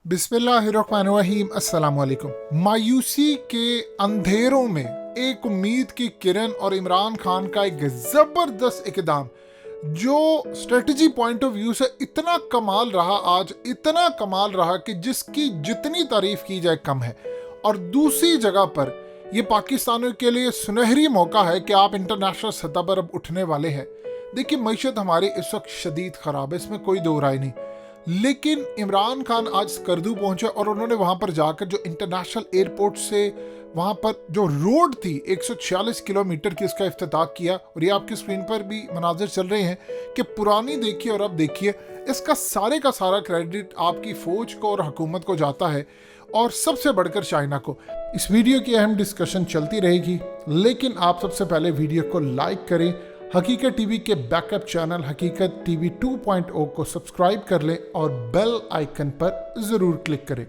बिस्मिल्लाहिर्रहमानिर्रहीम, अस्सलाम वालेकुम। मायूसी के अंधेरों में एक उम्मीद की किरण और इमरान खान का एक जबरदस्त इकदाम जो स्ट्रेटजी पॉइंट ऑफ व्यू से इतना कमाल रहा, आज इतना कमाल रहा कि जिसकी जितनी तारीफ की जाए कम है। और दूसरी जगह पर ये पाकिस्तानियों के लिए सुनहरी मौका है कि आप इंटरनेशनल सतह पर अब उठने वाले हैं। देखिए, मईशत हमारी इस वक्त शदीद ख़राब है, इसमें कोई दो राय नहीं। लेकिन इमरान खान आज स्कर्दू पहुंचे और उन्होंने वहां पर जाकर जो इंटरनेशनल एयरपोर्ट से वहां पर जो रोड थी 146 किलोमीटर की, उसका इफ्तिताह किया। और ये आपकी स्क्रीन पर भी मनाजिर चल रहे हैं कि पुरानी देखिए और अब देखिए। इसका सारे का सारा क्रेडिट आपकी फौज को और हुकूमत को जाता है, और सबसे बढ़कर चाइना को। इस वीडियो की अहम डिस्कशन चलती रहेगी, लेकिन आप सबसे पहले वीडियो को लाइक करें, हकीकत टीवी के बैकअप चैनल हकीकत टीवी 2.0 को सब्सक्राइब कर लें और बेल आइकन पर जरूर क्लिक करें।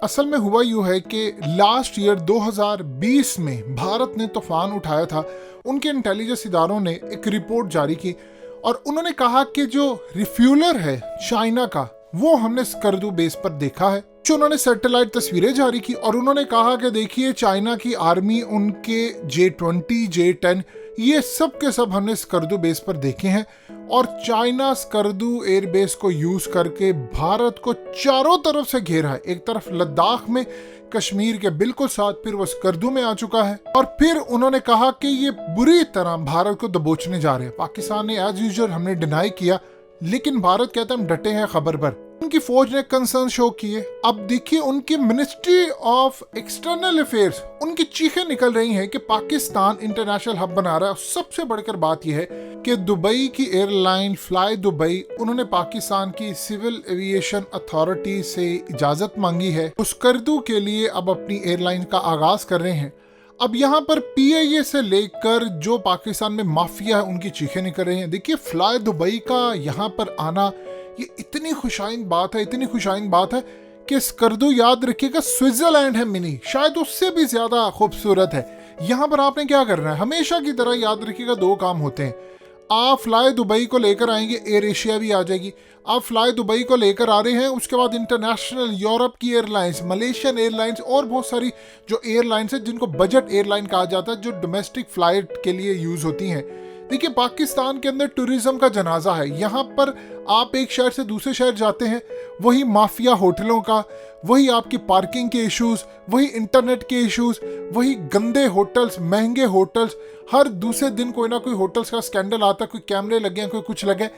असल में हुआ यूं है कि लास्ट ईयर 2020 में भारत ने तूफान उठाया था। उनके इंटेलिजेंस इदारों ने एक रिपोर्ट जारी की और उन्होंने कहा कि जो रिफ्यूलर है चाइना का, वो हमने स्कर्दू बेस पर देखा है। जो उन्होंने सैटेलाइट तस्वीरें जारी की और उन्होंने कहा कि देखिए, चाइना की आर्मी, उनके J-20, J-10, ये सब के सब हमने स्कर्दू बेस पर देखे हैं। और चाइना स्कर्दू एयरबेस को यूज करके भारत को चारों तरफ से घेरा है। एक तरफ लद्दाख में, कश्मीर के बिल्कुल साथ, फिर वो स्कर्दू में आ चुका है। और फिर उन्होंने कहा कि ये बुरी तरह भारत को दबोचने जा रहे हैं। पाकिस्तान ने एज यूजुअल हमने डिनाई किया, लेकिन भारत कहता है हम डटे हैं खबर पर। उनकी फौज ने कंसर्न शो किए। अब देखिए, उनकी मिनिस्ट्री ऑफ एक्सटर्नल अफेयर्स, उनकी चीखें निकल रही हैं कि पाकिस्तान इंटरनेशनल हब बना रहा है। और सबसे बढ़कर बात यह है कि दुबई की एयरलाइन फ्लाई दुबई, उन्होंने पाकिस्तान की सिविल एविएशन अथॉरिटी से इजाजत मांगी है। स्कर्दू के लिए अब अपनी एयरलाइन का आगाज कर रहे हैं। अब यहाँ पर PIA से लेकर जो पाकिस्तान में माफिया है, उनकी चीखें निकल रही हैं। देखिए, फ्लाई दुबई का यहाँ पर आना, ये इतनी खुशाइन बात है, इतनी खुशाइन बात है कि स्कर्दू, याद रखिएगा, स्विट्जरलैंड है मिनी, शायद उससे भी ज्यादा खूबसूरत है। यहाँ पर आपने क्या करना है, हमेशा की तरह याद रखिएगा, दो काम होते हैं। आप फ्लाई दुबई को लेकर आएंगे, एयर एशिया भी आ जाएगी। आप फ्लाई दुबई को लेकर आ रहे हैं, उसके बाद इंटरनेशनल यूरोप की एयरलाइंस, मलेशियन एयरलाइंस और बहुत सारी जो एयरलाइंस है जिनको बजट एयरलाइन कहा जाता है, जो डोमेस्टिक फ्लाइट के लिए यूज होती हैं। देखिए, पाकिस्तान के अंदर टूरिज्म का जनाजा है। यहाँ पर आप एक शहर से दूसरे शहर जाते हैं, वही माफिया होटलों का, वही आपकी पार्किंग के इश्यूज, वही इंटरनेट के इश्यूज, वही गंदे होटल्स, महंगे होटल्स। हर दूसरे दिन कोई ना कोई होटल्स का स्कैंडल आता, कोई कैमरे लगे, कोई कुछ लगे।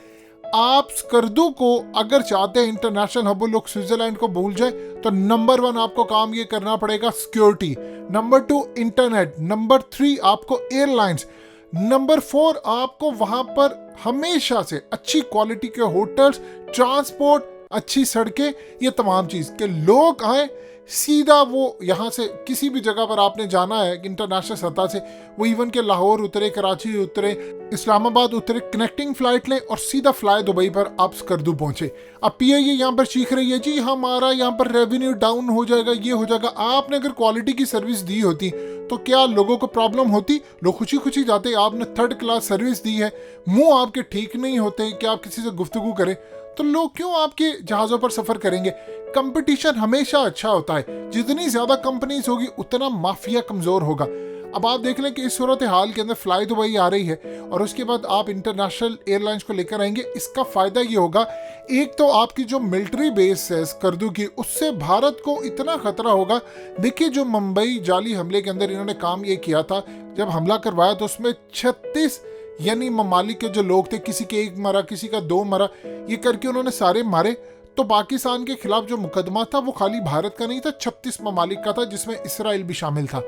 आप स्कर्दू को अगर चाहते हैं इंटरनेशनल हब, लोग स्विट्जरलैंड को भूल जाए, तो नंबर 1 आपको काम ये करना पड़ेगा, सिक्योरिटी। Number 2 internet. नंबर 3 आपको एयरलाइंस। नंबर 4 आपको वहां पर हमेशा से अच्छी क्वालिटी के होटल्स, ट्रांसपोर्ट, अच्छी सड़कें, ये तमाम चीज के लोग आए सीधा। वो यहाँ से किसी भी जगह पर आपने जाना है इंटरनेशनल सतह से, वो इवन के लाहौर उतरे, कराची उतरे, इस्लामाबाद उतरे, कनेक्टिंग फ्लाइट लें और सीधा फ्लाई दुबई पर आप स्कर्दू पहुंचे। अब PIA यहाँ पर चीख रही है, जी हमारा यहाँ पर रेवेन्यू डाउन हो जाएगा, ये हो जाएगा। आपने अगर क्वालिटी की सर्विस दी होती तो क्या लोगों को प्रॉब्लम होती? लोग खुशी खुशी जाते। आपने थर्ड क्लास सर्विस दी है, मुंह आपके ठीक नहीं होते कि आप किसी से गुफ्तगू करें, तो लोग क्यों आपके जहाज़ों पर सफ़र करेंगे? कंपटीशन हमेशा अच्छा होता है। जितनी ज़्यादा कंपनीज होगी, उतना माफिया कमज़ोर होगा। अब आप देख लें कि इस सूरत हाल के अंदर फ्लाई दुबई आ रही है और उसके बाद आप इंटरनेशनल एयरलाइंस को लेकर आएंगे। इसका फ़ायदा ये होगा, एक तो आपकी जो मिलिट्री बेस है स्कर्दू की, उससे भारत को इतना खतरा होगा। देखिए, जो मुंबई जाली हमले के अंदर इन्होंने काम ये किया था, जब हमला करवाया तो उसमें 36 यानी ममालिक के जो लोग थे, किसी के 1 मरा, किसी का 2 मरा, ये करके उन्होंने सारे मारे। तो पाकिस्तान के खिलाफ जो मुकदमा था वो खाली भारत का नहीं था, 36 ममालिक का था, जिसमें इसराइल भी शामिल था,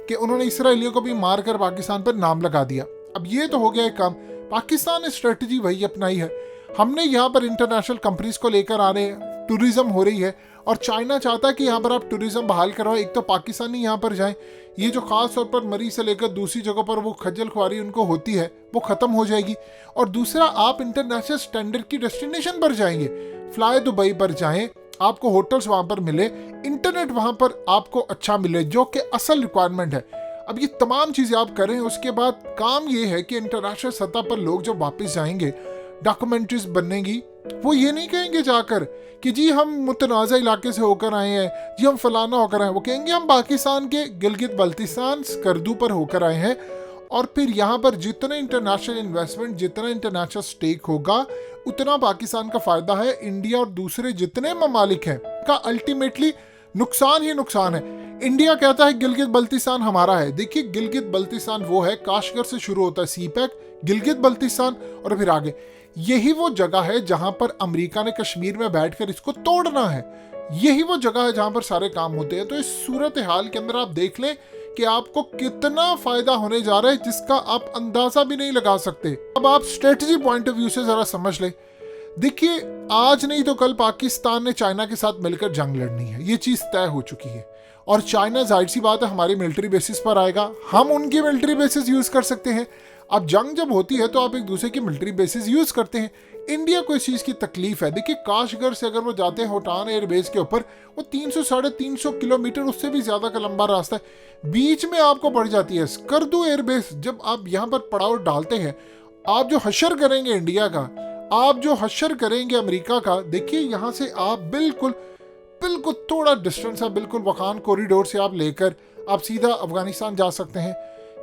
कि उन्होंने इसराइलियों को भी मारकर पाकिस्तान पर नाम लगा दिया। अब ये तो हो गया एक काम। पाकिस्तान ने स्ट्रेटजी वही अपनाई है। हमने यहाँ पर इंटरनेशनल कंपनीज को लेकर आ रहे हैं, टूरिज्म हो रही है, और चाइना चाहता है कि यहाँ पर आप टूरिज्म बहाल करवाओ। एक तो पाकिस्तानी यहाँ पर जाएं, ये जो खास तौर पर मरी से लेकर दूसरी जगह पर वो खज्जल खुआरी उनको होती है, वो खत्म हो जाएगी। और दूसरा, आप इंटरनेशनल स्टैंडर्ड की डेस्टिनेशन पर जाएंगे, फ्लाई दुबई पर जाएं, आपको होटल्स वहां पर मिले, इंटरनेट वहां पर आपको अच्छा मिले, जो कि असल रिक्वायरमेंट है। अब ये तमाम चीजें आप करें, उसके बाद काम ये है कि इंटरनेशनल सतह पर लोग जब वापस जाएंगे, डॉक्यूमेंट्रीज बनेगी, वो ये नहीं कहेंगे जाकर कि जी हम मुतनाज़ा इलाके से होकर आए हैं, जी हम फलाना होकर आए हैं। वो कहेंगे हम पाकिस्तान के गिलगित बल्तिस्तान स्कर्दू पर होकर आए हैं, और फिर यहाँ पर जितने इंटरनेशनल इन्वेस्टमेंट, जितना इंटरनेशनल स्टेक होगा, उतना पाकिस्तान का फ़ायदा है। इंडिया और दूसरे जितने ममालिक हैं का अल्टीमेटली नुकसान ही नुकसान है। इंडिया कहता है गिलगित बल्तिस्तान हमारा है। देखिए, गिलगित बल्तिस्तान वो है, काशगर से शुरू होता है सीपैक, गिलगित बल्तिस्तान और फिर आगे। यही वो जगह है जहां पर अमेरिका ने कश्मीर में बैठकर इसको तोड़ना है। यही वो जगह है जहां पर सारे काम होते हैं। तो इस सूरत हाल के अंदर आप देख लें कि आपको कितना फायदा होने जा रहा है, जिसका आप अंदाजा भी नहीं लगा सकते। अब आप स्ट्रेटजी पॉइंट ऑफ व्यू से जरा समझ लें। देखिए, आज नहीं तो कल पाकिस्तान ने चाइना के साथ मिलकर जंग लड़नी है, ये चीज तय हो चुकी है। और चाइना जाहिर सी बात है हमारी मिलिट्री बेसिस पर आएगा, हम उनकी मिलिट्री बेसिस यूज कर सकते हैं। अब जंग जब होती है तो आप एक दूसरे की मिलिट्री बेसिस यूज करते हैं। इंडिया को इस चीज की तकलीफ है। देखिए, काशगर से अगर वो जाते हैं होटान एयरबेस के ऊपर, वो 300-350 किलोमीटर, उससे भी ज्यादा का लंबा रास्ता है। बीच में आपको पड़ जाती है स्कर्दू एयरबेस। जब आप यहाँ पर पड़ाव डालते हैं, आप जो हशर करेंगे इंडिया का, आप जो हशर करेंगे अमेरिका का, देखिए यहाँ से आप बिल्कुल बिल्कुल थोड़ा डिस्टेंस है, बिल्कुल वखान कॉरिडोर से आप लेकर आप सीधा अफगानिस्तान जा सकते हैं।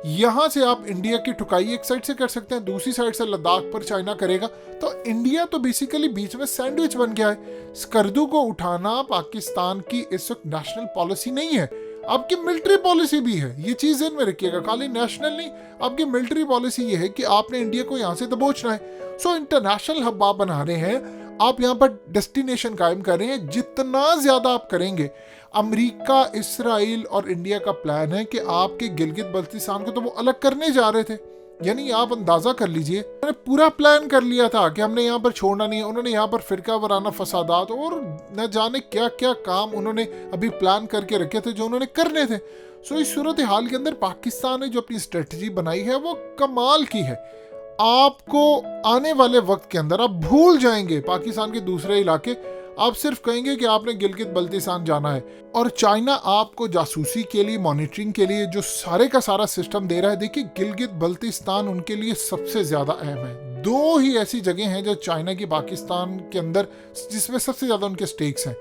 यहाँ से आप इंडिया की ठुकाई एक साइड से कर सकते हैं, दूसरी साइड से लद्दाख पर चाइना करेगा। तो इंडिया तो बेसिकली बीच में सैंडविच बन गया है। स्कर्दू को उठाना पाकिस्तान की इस वक्त नेशनल पॉलिसी नहीं है, आपकी मिलिट्री पॉलिसी भी है। ये चीज ध्यान में रखिएगा, खाली नेशनल नहीं, आपकी मिलिट्री पॉलिसी ये है कि आपने इंडिया को यहाँ से दबोचना है। सो इंटरनेशनल हब आप बना रहे हैं, आप यहाँ पर डेस्टिनेशन कायम कर रहे हैं। जितना ज्यादा आप करेंगे, अमेरिका, इसराइल और इंडिया का प्लान है कि आपके गिलगित बल्तिस्तान को तो वो अलग करने जा रहे थे। यानी आप अंदाजा कर लीजिए, उन्होंने पूरा प्लान कर लिया था कि हमने यहाँ पर छोड़ना नहीं है। उन्होंने यहाँ पर फिरका वराना फसादात और न जाने क्या क्या काम उन्होंने अभी प्लान करके रखे थे जो उन्होंने करने थे। सो इस सूरत हाल के अंदर पाकिस्तान ने जो अपनी स्ट्रेटजी बनाई है वो कमाल की है। आपको आने वाले वक्त के अंदर आप भूल जाएंगे पाकिस्तान के दूसरे इलाके, आप सिर्फ कहेंगे कि आपने गिलगित बल्तिस्तान जाना है। और चाइना आपको जासूसी के लिए, मॉनिटरिंग के लिए जो सारे का सारा सिस्टम दे रहा है। देखिए, गिलगित बल्तिस्तान उनके लिए सबसे ज्यादा अहम है। दो ही ऐसी जगह हैं जो चाइना की पाकिस्तान के अंदर जिसमें सबसे ज्यादा उनके स्टेक्स हैं,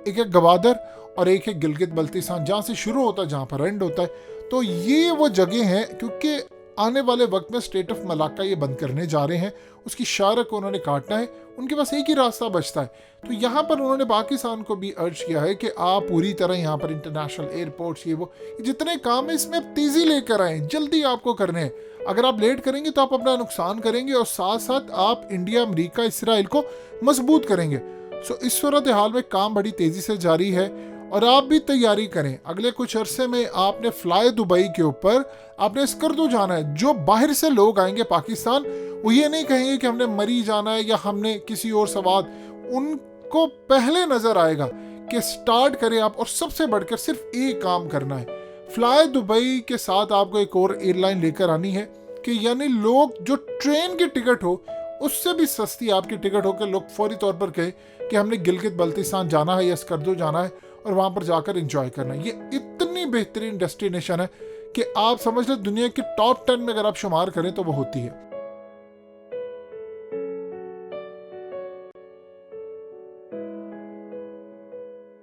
एक है गवादर और एक है गिलगित बल्तिस्तान, जहां से शुरू होता है जहां पर एंड होता है। तो ये वो जगह हैं, क्योंकि आने वाले वक्त में स्टेट ऑफ मलाक्का ये बंद करने जा रहे हैं, उसकी शारक को उन्होंने काटना है, उनके पास एक ही रास्ता बचता है। तो यहाँ पर उन्होंने पाकिस्तान को भी अर्ज किया है कि आप पूरी तरह यहाँ पर इंटरनेशनल एयरपोर्ट्स, ये वो जितने काम है इसमें आप तेजी लेकर आए, जल्दी आपको करने हैं। अगर आप लेट करेंगे तो आप अपना नुकसान करेंगे और साथ साथ आप इंडिया, अमेरिका, इसराइल को मजबूत करेंगे। सो इस सूरत हाल में काम बड़ी तेजी से जारी है और आप भी तैयारी करें। अगले कुछ अरसे में आपने फ्लाई दुबई के ऊपर आपने स्कर्दू जाना है। जो बाहर से लोग आएंगे पाकिस्तान, वो ये नहीं कहेंगे कि हमने मरी जाना है या हमने किसी और सवाद, उनको पहले नजर आएगा कि स्टार्ट करें आप, और सबसे बढ़कर सिर्फ एक काम करना है। फ्लाई दुबई के साथ आपको एक और एयरलाइन लेकर आनी है कि यानी लोग जो ट्रेन की टिकट हो उससे भी सस्ती आपकी टिकट हो के लोग फौरी तौर पर कहे कि हमने गिलगित बल्तिस्तान जाना है या स्कर्दू जाना है और वहां पर जाकर एंजॉय करना है। ये इतनी बेहतरीन डेस्टिनेशन है कि आप समझ लें दुनिया की टॉप 10 में अगर आप शुमार करें तो वो होती है।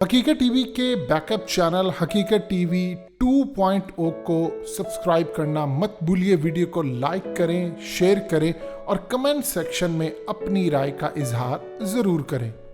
हकीकत टीवी के बैकअप चैनल हकीकत टीवी 2.0 को सब्सक्राइब करना मत भूलिए। वीडियो को लाइक करें, शेयर करें और कमेंट सेक्शन में अपनी राय का इजहार जरूर करें।